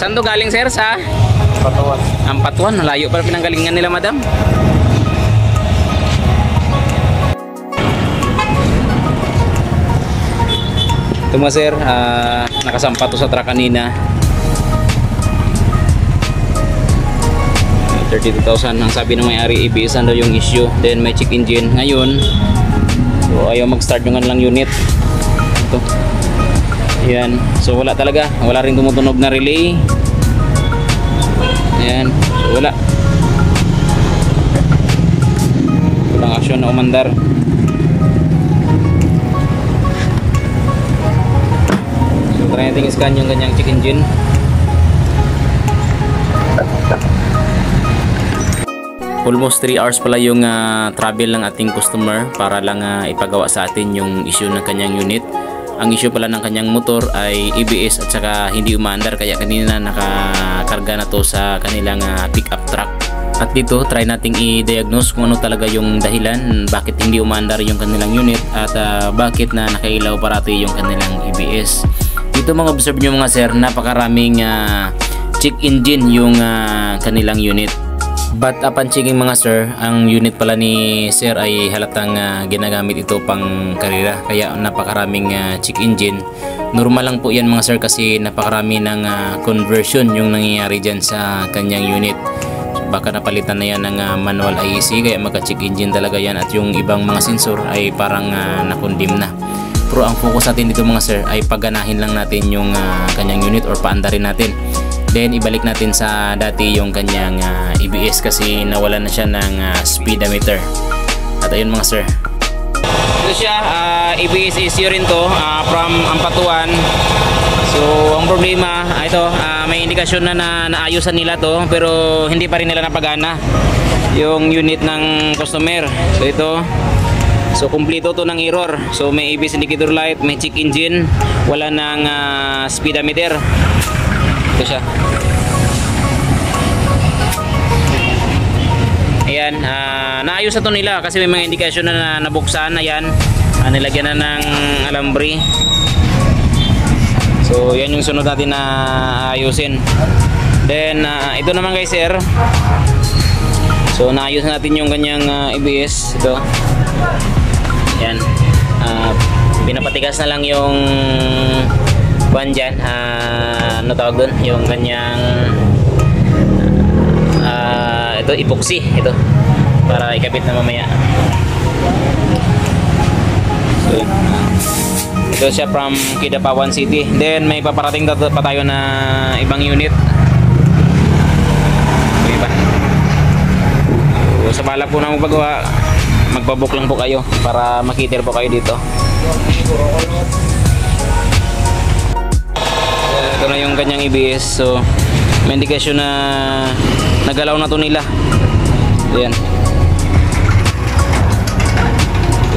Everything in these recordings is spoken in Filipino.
Saan to galing sir? Sa Patawan. Ampatuan. Malayo pa pinanggalingan nila madam. Ito mga sir, nakasampa to sa truck kanina. 32,000 ang sabi ng may-ari, ABS-an daw yung issue. Then may check engine ngayon. So ayaw mag-start yung lang unit. Ito. Ayan. So wala talaga. Wala rin tumutunog na relay. Ayan. So wala. Walang action na umandar. So try natin i-scan yung ganyang check engine. Almost 3 hours pala yung travel ng ating customer para lang ipagawa sa atin yung issue ng kanyang unit. Ang issue pala ng kanyang motor ay ABS at saka hindi umaandar, kaya kanina nakakarga na to sa kanilang pick-up truck. At dito try nating i-diagnose kung ano talaga yung dahilan bakit hindi umaandar yung kanilang unit at bakit na nakailaw parati yung kanilang ABS. Dito mga observe nyo mga sir, napakaraming check engine yung kanilang unit. But upon checking mga sir, ang unit pala ni sir ay halatang ginagamit ito pang karera, kaya napakaraming check engine. Normal lang po yan mga sir kasi napakarami ng conversion yung nangyayari dyan sa kanyang unit. So, baka napalitan na yan ng manual IEC kaya magka-check engine talaga yan, at yung ibang mga sensor ay parang nakondim na. Pero ang focus natin dito mga sir ay pagganahin lang natin yung kanyang unit or paandarin natin. Then ibalik natin sa dati yung kanyang ABS kasi nawala na siya ng speedometer. At ayun mga sir. Ito siya, ABS issue rin to from Ampatuan. So ang problema, ito may indikasyon na naayusan nila to pero hindi pa rin nila napagana yung unit ng customer. So ito, so kumpleto to ng error. So may ABS indicator light, may check engine, wala ng speedometer. Ito siya. Ayan, naayos na to nila kasi may mga indikasyon na nabuksan. Ayan, nilagyan na ng alambre. So yan yung sunod natin na ayusin. Then ito naman kay sir, so naayos natin yung kanyang ABS. Ito, ayan, pinapatigas na lang yung buwan dyan, ano tawag doon, yung kanyang ito, epoxy, ito para ikabit na mamaya. So, ito siya from Kidapawan City. Then may paparating pa tayo na ibang unit. Okay ba? So, sa bala po na magpagawa, magbabook lang po kayo para makiter po kayo dito. Ito na yung kanyang ABS. So may indikasyon na nagalaw na to nila. Ayan.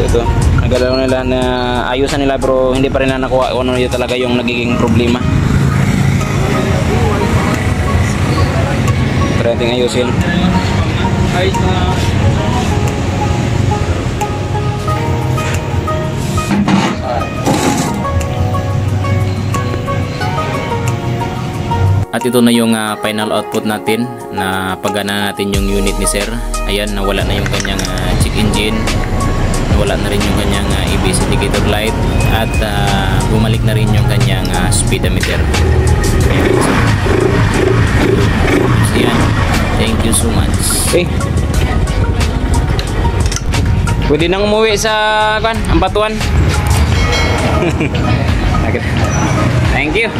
Ito, nagalaw nila, na ayusan nila pero hindi pa rin na nakuha kung ano yun talaga yung nagiging problema. Try natin ayusin. At ito na yung final output natin na paggana natin yung unit ni sir. Ayan, nawala na yung kanyang check engine, nawala na rin yung kanyang ABS indicator light, at bumalik na rin yung kanyang speedometer. So, ayan, thank you so much. Okay, pwede nang umuwi sa Ampatuan. Thank you.